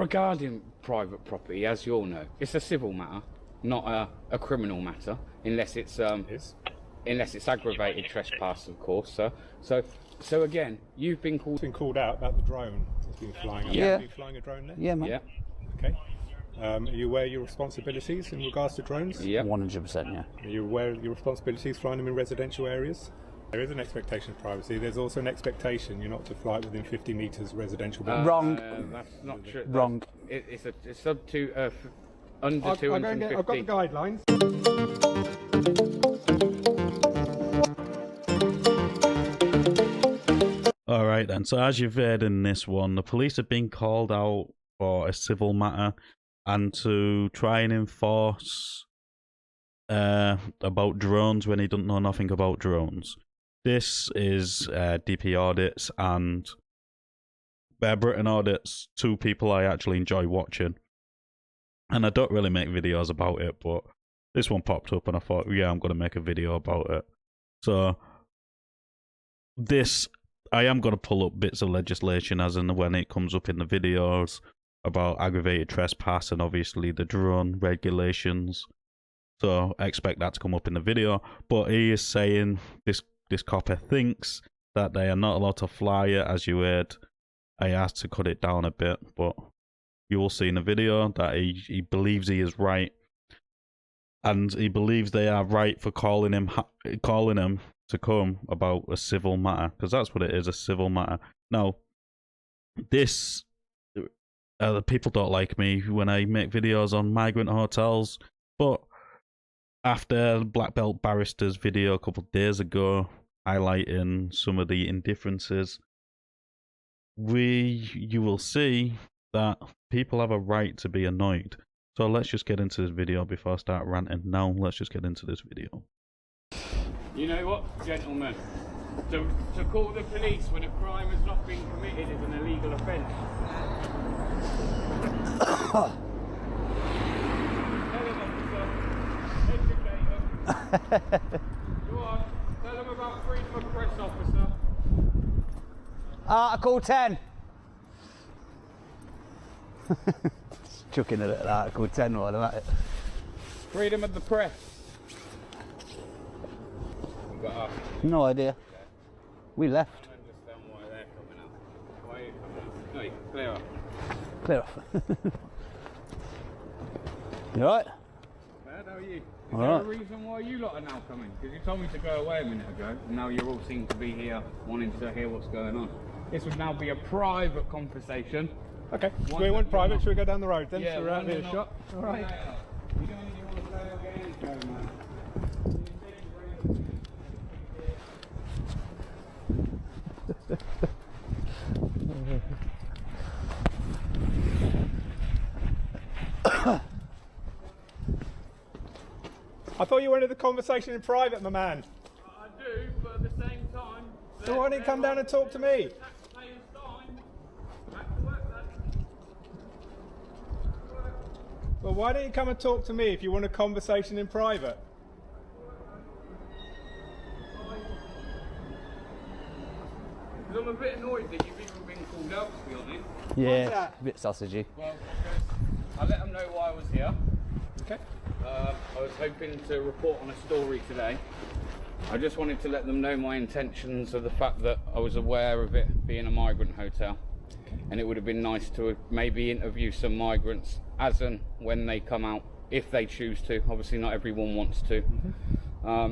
regarding private property, as you all know, it's a civil matter, not a criminal matter, unless it's aggravated trespass, of course. So again, you've been called out about the drone that's been flying. Yeah. Have you been flying a drone there? Yeah, man. Yeah. Okay. Are you aware of your responsibilities in regards to drones? Yeah. 100%, yeah. Are you aware of your responsibilities flying them in residential areas? There is an expectation of privacy. There's also an expectation you're not to fly it within 50 metres residential. Wrong. That's not true. Wrong. It's sub to under 250. I've got the guidelines. Alright then, so as you've heard in this one, the police have been called out for a civil matter and to try and enforce about drones when he doesn't know nothing about drones. This is DP Audits and Britain Audits, two people I actually enjoy watching. And I don't really make videos about it, but this one popped up and I thought, yeah, I'm going to make a video about it. So, I am going to pull up bits of legislation as and when it comes up in the videos about aggravated trespass and obviously the drone regulations. So expect that to come up in the video. But he is saying, this copper thinks that they are not allowed to fly it, as you heard. I asked to cut it down a bit, but you will see in the video that he believes he is right. And he believes they are right for calling him to come about a civil matter, because that's what it is, a civil matter. Now, this people don't like me when I make videos on migrant hotels, but after Black Belt Barrister's video a couple of days ago highlighting some of the indifferences, you will see that people have a right to be annoyed. So let's just get into this video before I start ranting. Now let's just get into this video. You know what, gentlemen? To call the police when a crime has not been committed is an illegal offence. Tell them, officer. Educate them. Go on. Tell them about freedom of press, officer. Article 10. Chucking it at Article 10 while I'm at it. Freedom of the press. No idea. We left. I don't understand why they're coming out. Why are you coming out? No, clear off. Clear off. You alright? Bad, how are you? Is All there right. a reason why you lot are now coming? Because you told me to go away a minute ago, and now you all seem to be here wanting to hear what's going on. This would now be a private conversation. Okay, we want private. Should we go down the road then? Yeah, so we're out one of not- shot. All right. You don't need to say again, go, man. I thought you wanted the conversation in private, my man. I do, but at the same time... So why don't you come down and talk to me? Taxpayers' time. Back to work, then. Well, why don't you come and talk to me if you want a conversation in private? Because I'm a bit annoyed that you've even been called out, to be honest. Yeah, that? a bit sausagey. Well, I let them know why I was here. Okay. I was hoping to report on a story today. I just wanted to let them know my intentions of the fact that I was aware of it being a migrant hotel. And it would have been nice to maybe interview some migrants as and when they come out, if they choose to. Obviously not everyone wants to.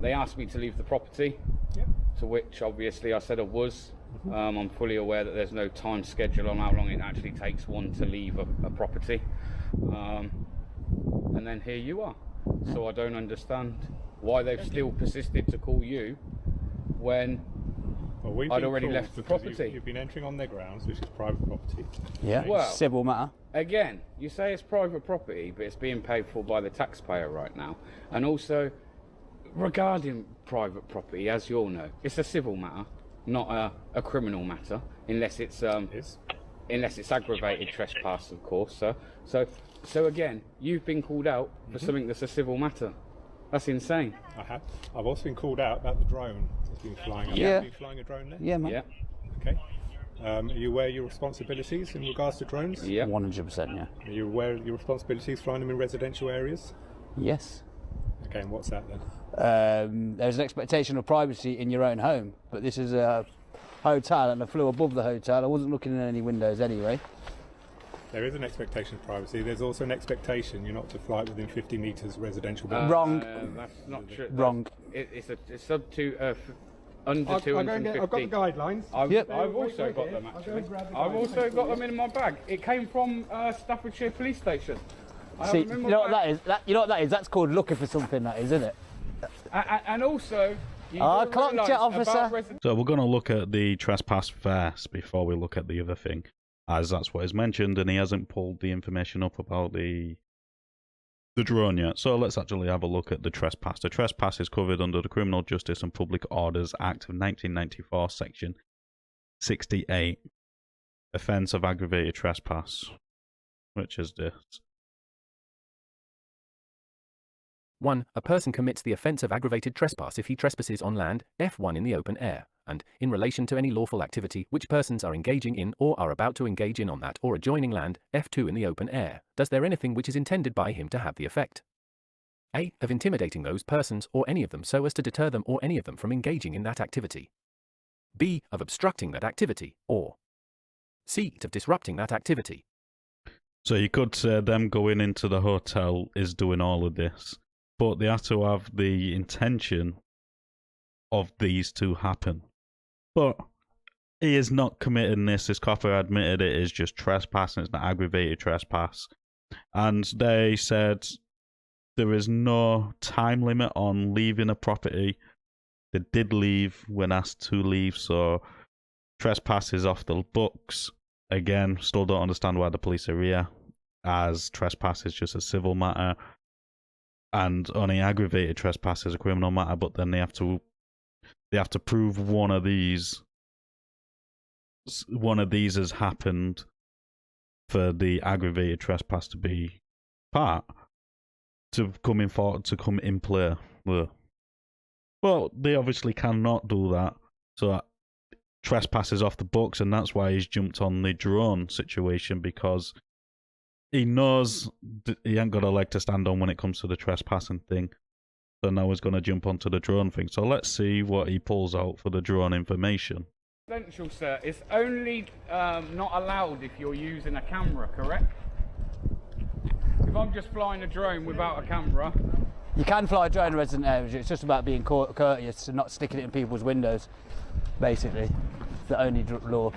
They asked me to leave the property, Yep. to which obviously I said I was. I'm fully aware that there's no time schedule on how long it actually takes one to leave a property. And then here you are. So I don't understand why they've still persisted to call you when Well, I'd already left the property. You've been entering on their grounds, which is private property. Yeah, Well- civil matter. Again, you say it's private property, but it's being paid for by the taxpayer right now. And also, regarding private property, as you all know, it's a civil matter, not a criminal matter, unless it's aggravated trespass, of course. So again, you've been called out for something that's a civil matter. That's insane. I have. I've also been called out about the drone that's been flying. Yeah. Have you been flying a drone there? Yeah, man. Yeah. Okay. Are you aware of your responsibilities in regards to drones? Yeah. 100%, yeah. Are you aware of your responsibilities flying them in residential areas? Yes. Okay, and what's that then? There's an expectation of privacy in your own home, but this is a hotel and I flew above the hotel. I wasn't looking in any windows anyway. There is an expectation of privacy. There's also an expectation you're not to fly within 50 metres residential. Wrong. That's not true. Wrong. It's up to under I've 250. got the guidelines. Yep. I've also got them actually. I've also got them in my bag. It came from Staffordshire Police Station. I See, have them you in know my what bag. that is? You know what that is? That's called looking for something, that is, isn't it? And also, you Ah, do clocked realise it, officer. about resi- So we're going to look at the trespass first before we look at the other thing, as that's what is mentioned, and he hasn't pulled the information up about the drone yet. So let's actually have a look at the trespass. The trespass is covered under the Criminal Justice and Public Orders Act of 1994, Section 68, offence of aggravated trespass, which is this. 1. A person commits the offence of aggravated trespass if he trespasses on land, F1 in the open air, and, in relation to any lawful activity which persons are engaging in or are about to engage in on that or adjoining land, F2 in the open air, does there anything which is intended by him to have the effect A. Of intimidating those persons or any of them so as to deter them or any of them from engaging in that activity. B. Of obstructing that activity, or C. Of disrupting that activity. So you could say them going into the hotel is doing all of this, but they have to have the intention of these to happen. But he is not committing this. This copper admitted it is just trespassing. It's not aggravated trespass. And they said there is no time limit on leaving a property. They did leave when asked to leave, so trespass is off the books. Again, still don't understand why the police are here, as trespass is just a civil matter. And only aggravated trespass is a criminal matter, but then they have to prove one of these has happened for the aggravated trespass to be part to come in play. Well, they obviously cannot do that, so trespass is off the books, and that's why he's jumped on the drone situation, because he knows he ain't got a leg to stand on when it comes to the trespassing thing. So now he's going to jump onto the drone thing. So let's see what he pulls out for the drone information. Residential, sir, it's only not allowed if you're using a camera, correct? If I'm just flying a drone without a camera. You can fly a drone in resident areas. It's just about being courteous and not sticking it in people's windows, basically. It's the only law.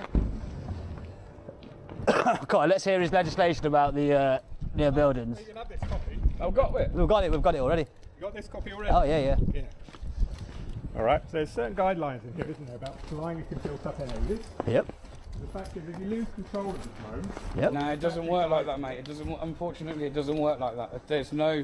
God, let's hear his legislation about the near buildings. You can have this copy. I've got it. We've got it already. You got this copy already? Oh, yeah. Yeah. All right. So there's certain guidelines in here, isn't there, about flying in concealed up areas. Yep. The fact is, if you lose control of the drone, Yep. No, it doesn't work like that, mate. It doesn't. Unfortunately, it doesn't work like that. There's no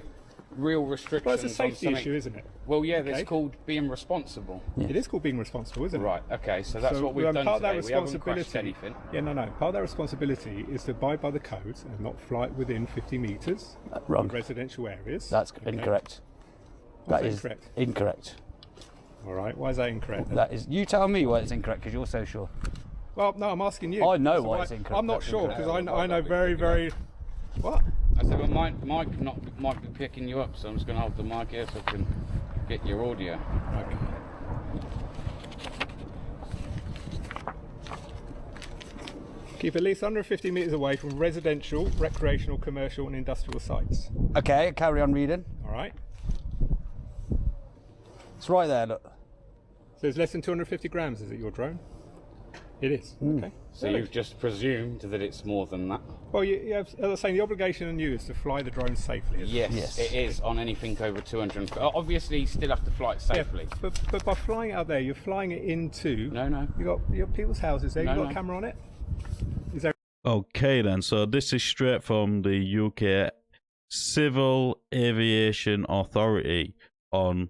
real restrictions. well, it's a on safety something. issue, isn't it? Well, yeah, Okay. it's called being responsible. It is called being responsible, isn't it? Right. Okay. So that's So, what we've done part of that today. We haven't crashed responsibility. anything. Yeah, no. Part of that responsibility is to abide by the codes and not fly within 50 metres Wrong. of residential areas. That's Okay. incorrect. What's That is incorrect? incorrect. All right. Why is that incorrect? then? That is. You tell me why it's incorrect, because you're so sure. Well, no, I'm asking you. I know So why it's incorrect. I'm not That's sure incorrect. because I know very, very. What? I said, well, might be picking you up, so I'm just going to hold the mic here so I can get your audio. Okay. Keep at least 150 metres away from residential, recreational, commercial, and industrial sites. Okay, carry on reading. All right. It's right there. Look. So it's less than 250 grams. Is it your drone? It is. Okay. So you've just presumed that it's more than that? Well, you have, as I was saying, the obligation on you is to fly the drone safely. isn't it? Yes, it is on anything over 200. Obviously, you still have to fly it safely. Yeah, but by flying it out there, you're flying it into. No. You got people's houses there. No, You got no. a camera on it. Is there? Okay then, so this is straight from the UK Civil Aviation Authority on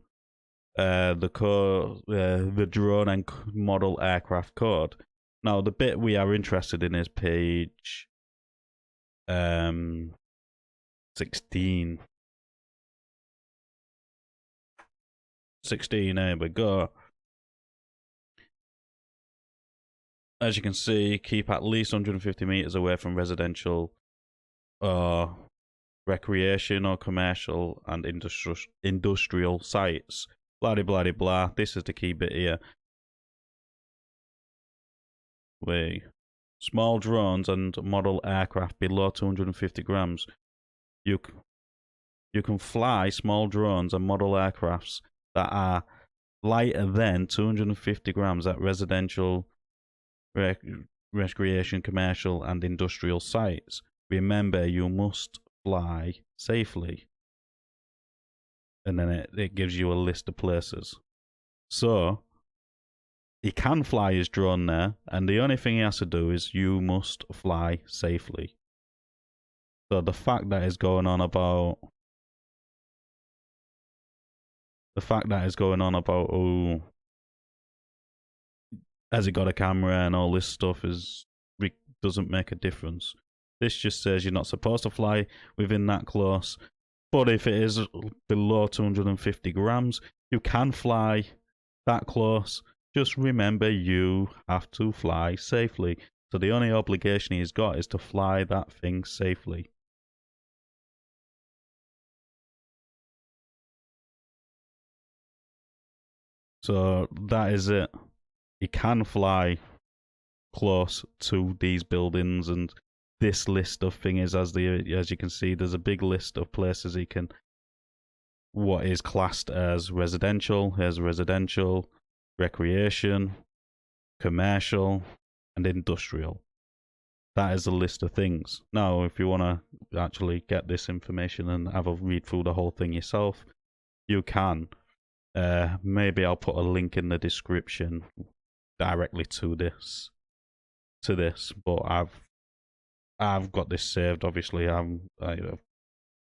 the drone and model aircraft code. Now, the bit we are interested in is page 16. 16, here we go. as you can see, keep at least 150 meters away from residential, recreation or commercial and industrial sites. Blah, blah, blah, blah. This is the key bit here. Small drones and model aircraft below 250 grams. You can fly small drones and model aircrafts that are lighter than 250 grams at residential, recreation, commercial, and industrial sites. Remember, you must fly safely. And then it gives you a list of places. So, he can fly his drone there, and the only thing he has to do is you must fly safely. So the fact that is going on about... oh, has he got a camera and all this stuff doesn't make a difference. This just says you're not supposed to fly within that close. But if it is below 250 grams, you can fly that close. Just remember, you have to fly safely. So the only obligation he's got is to fly that thing safely. So that is it. He can fly close to these buildings, and this list of things, as you can see, there's a big list of places he can. What is classed as residential? Here's residential, recreation, commercial, and industrial. That is a list of things. Now, if you want to actually get this information and have a read through the whole thing yourself, you can. Maybe I'll put a link in the description directly to this. But I've got this saved. Obviously, I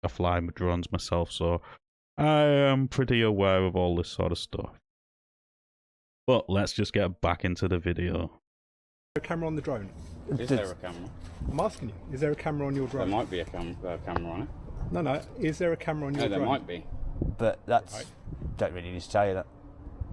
fly my drones myself, so I am pretty aware of all this sort of stuff. But let's just get back into the video. Is there a camera on the drone? Is there a camera? I'm asking you. Is there a camera on your drone? There might be a camera on it. No. Is there a camera on your drone? No, there might be. But that's... Right. Don't really need to tell you that.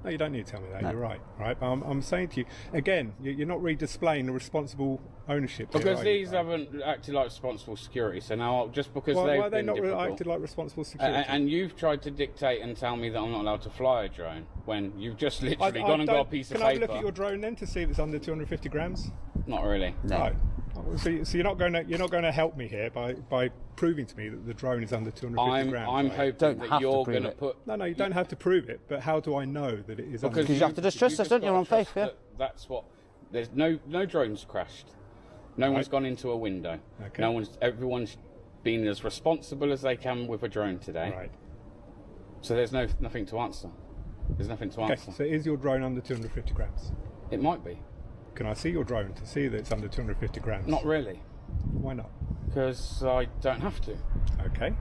No, you don't need to tell me that. No. You're right. Right. But I'm saying to you again, you're not really displaying the responsible ownership. Because here, these haven't acted like responsible security, so now just because why they've are they been not difficult, acted like responsible security? and you've tried to dictate and tell me that I'm not allowed to fly a drone when you've just literally gone and got a piece of Can I paper. look at your drone then to see if it's under 250 grams? Not really. No. Right. So you're not going to help me here by proving to me that the drone is under 250 grams. I'm right? hoping Don't that have to you're prove going to it. put. No, you don't have to prove it, but how do I know that it is under? you have to just trust us, don't you, gotta on faith, trust yeah? that That's what. There's no drones crashed. No one's gone into a window. Okay. Everyone's been as responsible as they can with a drone today. Right. So there's nothing to answer. There's nothing to Okay, answer. so is your drone under 250 grams? It might be. Can I see your drone to see that it's under 250 grams? Not really, Why not? because I don't have to. Okay.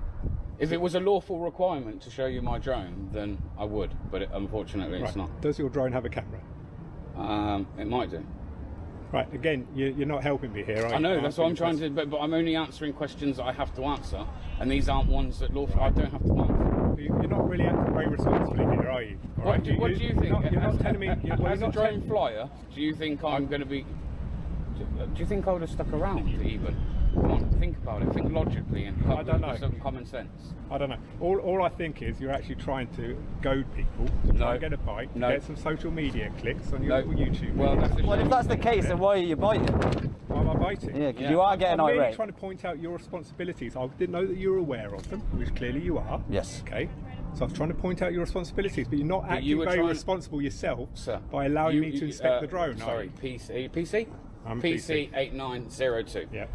If it was a lawful requirement to show you my drone, then I would. But unfortunately, it's Right. not. Does your drone have a camera? It might do. Right. Again, you're not helping me here. I know, that's what I'm trying to. But I'm only answering questions that I have to answer, and these aren't ones that lawful. I don't have to answer. You're not really acting very responsibly here, are you? All What right, do you think? You're not telling me. As a drone flyer, do you think I'm going to be? Do you think I would have stuck around even? Come on, think about it. Think logically and I don't know. some common sense. I don't know. All I think is you're actually trying to goad people to try and get a bite, to get some social media clicks on your little YouTube. Well, Well, if that's the case, then why are you biting? Why am I biting? Yeah, because you are getting I'm really irate. trying to point out your responsibilities. I didn't know that you were aware of them, which clearly you are. Yes. Okay. So I was trying to point out your responsibilities, but you're not But acting you were very trying- responsible yourself Sir, by allowing me to inspect the drone. Sorry, PC? I'm PC 8902. Yeah.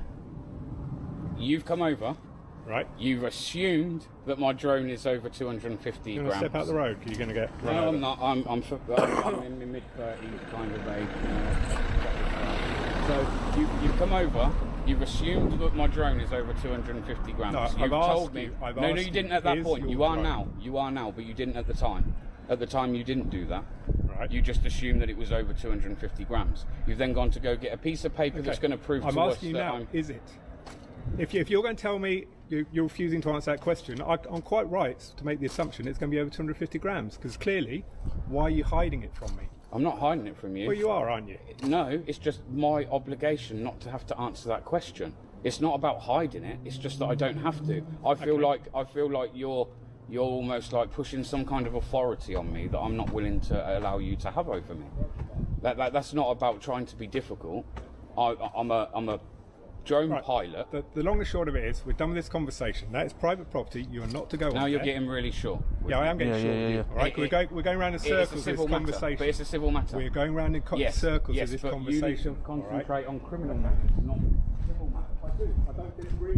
You've come over. Right. You've assumed that my drone is over 250 You're going to grams. step out the road. You're going to get run No, over. I'm not. I'm in my mid-30s kind of age. So you've come over. You've assumed that my drone is over 250 grams. No, You've I've told asked me. you- I've No, asked you didn't at that is point. your You are drone- now. You are now, but you didn't at the time. At the time, you didn't do that. Right. You just assumed that it was over 250 grams. You've then gone to go get a piece of paper that's going to prove I'm to us asking you that now, I'm... is it? If you're going to tell me you're refusing to answer that question, I'm quite right to make the assumption it's going to be over 250 grams, because clearly, why are you hiding it from me? I'm not hiding it from you. Well, you are, aren't you? No, it's just my obligation not to have to answer that question. It's not about hiding it. It's just that I don't have to. I feel like you're almost like pushing some kind of authority on me that I'm not willing to allow you to have over me. That's not about trying to be difficult. I'm a drone pilot. The long and short of it is, we're done with this conversation. That is private property. You are not to go on Now you're there. getting really short. Yeah, I am getting short. yeah. All right, we're going around in circles It's a with civil this matter, conversation. but it's a civil matter. We're going around in circles with this but conversation. you need to all right? concentrate on criminal matters, not civil matters. I don't disagree.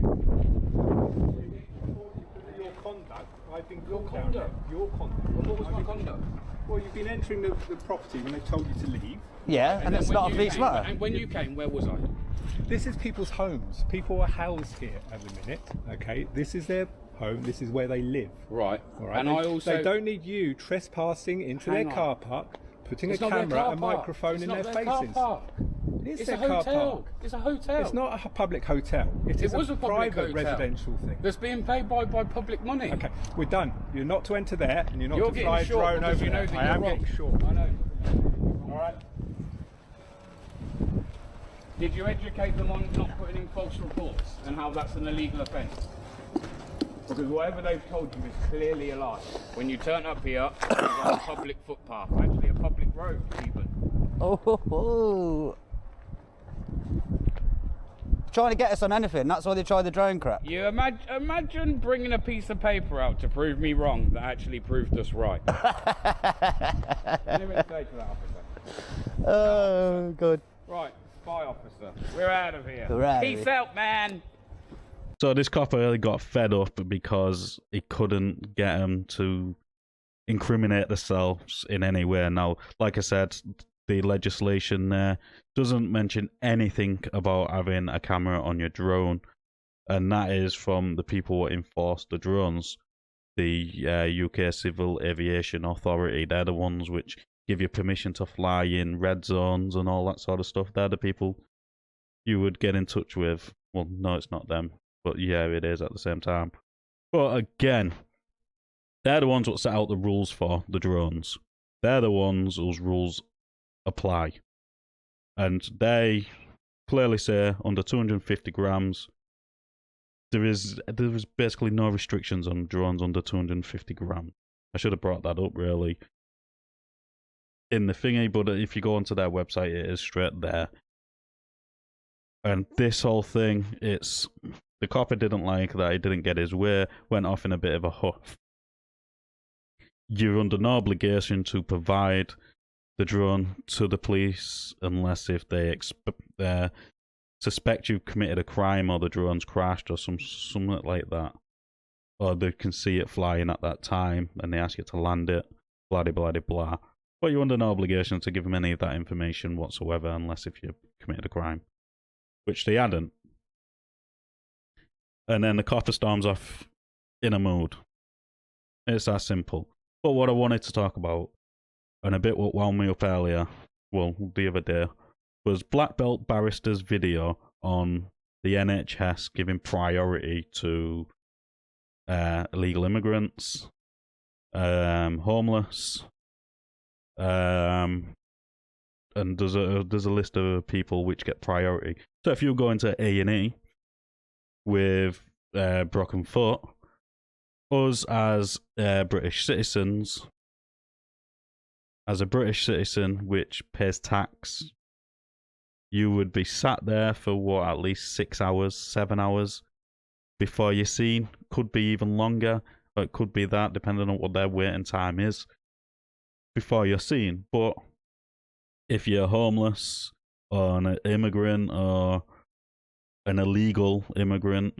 Your conduct, I've been called down. Your conduct. What was my conduct? Well, you've been entering the property when they told you to leave. Yeah, and it's then not a when police you matter. came, and when you came, where was I? This is people's homes. People are housed here at the minute. Okay, this is their home. This is where they live. Right. All right. And they don't need you trespassing into their car park, putting It's a not their camera car and park. microphone It's in not their car faces. park. It is It's their a car hotel. park. It's a hotel. It's not a public hotel. It is was a a public private hotel. residential thing. That's being paid by public money. Okay, we're done. You're not to enter there, and you're not You're to getting fly a short drone because over you know there. that I you're am wrong. getting short. I know. All right. Did you educate them on not putting in false reports and how that's an illegal offence? Because whatever they've told you is clearly a lie. When you turn up here, you're on a public footpath, actually a public road even. Oh. Trying to get us on anything. That's why they tried the drone crap. You imagine bringing a piece of paper out to prove me wrong that actually proved us right. Anything to say to that, officer? Oh, good. Right, spy officer. We're out of here. We're out of Peace here. out, man. So this copper really got fed up because he couldn't get them to incriminate themselves in any way. Now, like I said, the legislation there doesn't mention anything about having a camera on your drone, and that is from the people who enforce the drones, the UK Civil Aviation Authority. They're the ones which give you permission to fly in red zones and all that sort of stuff. They're the people you would get in touch with. Well, no, it's not them, but yeah, it is at the same time. But again, they're the ones that set out the rules for the drones. They're the ones whose rules apply. And they clearly say under 250 grams, there is basically no restrictions on drones under 250 grams. I should have brought that up really in the thingy, but if you go onto their website, it is straight there. And this whole thing, the copper didn't like that, he didn't get his way, went off in a bit of a huff. You're under no obligation to provide the drone to the police unless if they suspect you've committed a crime or the drone's crashed or something like that. Or they can see it flying at that time and they ask you to land it, blah de blah de blah. But you're under no obligation to give them any of that information whatsoever unless if you committed a crime. Which they hadn't. And then the copper storms off in a mood. It's that simple. But what I wanted to talk about, and a bit what wound me up earlier, well, the other day, was Black Belt Barrister's video on the NHS giving priority to illegal immigrants, homeless, and there's a list of people which get priority. So if you go into A&E with broken foot, us as British citizens, as a British citizen which pays tax, you would be sat there for at least 6 hours, 7 hours before you're seen. Could be even longer, or it could be that, depending on what their waiting time is, before you're seen. But if you're homeless, or an immigrant, or an illegal immigrant,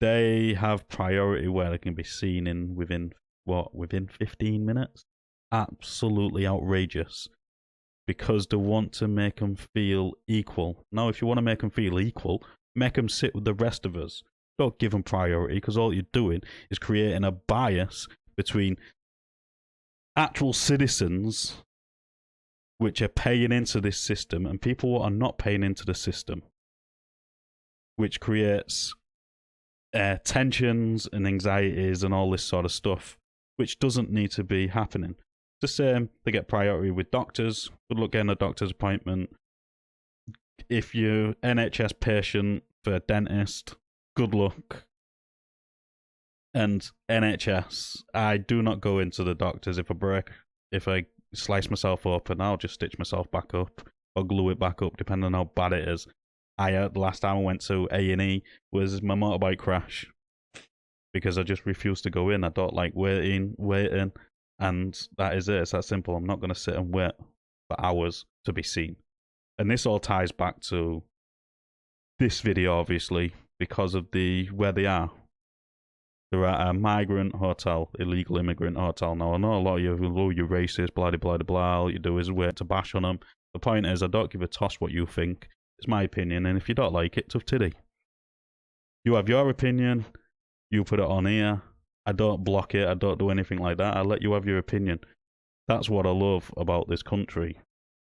they have priority where they can be seen within 15 minutes. Absolutely outrageous. Because they want to make them feel equal. Now, if you want to make them feel equal, make them sit with the rest of us. Don't give them priority, because all you're doing is creating a bias between actual citizens which are paying into this system and people who are not paying into the system, which creates tensions and anxieties and all this sort of stuff, which doesn't need to be happening. the same. They get priority with doctors. Good luck getting a doctor's appointment. If you're NHS patient for a dentist, good luck. And NHS, I do not go into the doctors if I slice myself open, I'll just stitch myself back up or glue it back up, depending on how bad it is. The last time I went to A&E was my motorbike crash, because I just refused to go in. I don't like waiting, and that is it. It's that simple. I'm not going to sit and wait for hours to be seen. And this all ties back to this video, obviously, because of where they are. They're at a migrant hotel, illegal immigrant hotel. Now, I know a lot of you, you're racist, blah, blah, blah, blah. All you do is wait to bash on them. The point is, I don't give a toss what you think. It's my opinion, and if you don't like it, tough titty. You have your opinion, you put it on here. I don't block it, I don't do anything like that. I let you have your opinion. That's what I love about this country.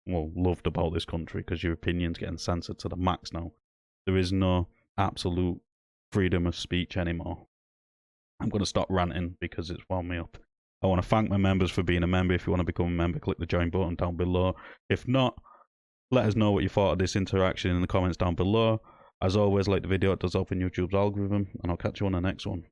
Well, loved about this country, because your opinion's getting censored to the max now. There is no absolute freedom of speech anymore. I'm going to stop ranting because it's wound me up. I want to thank my members for being a member. If you want to become a member, click the join button down below. If not, let us know what you thought of this interaction in the comments down below. As always, like the video, it does help in YouTube's algorithm, and I'll catch you on the next one.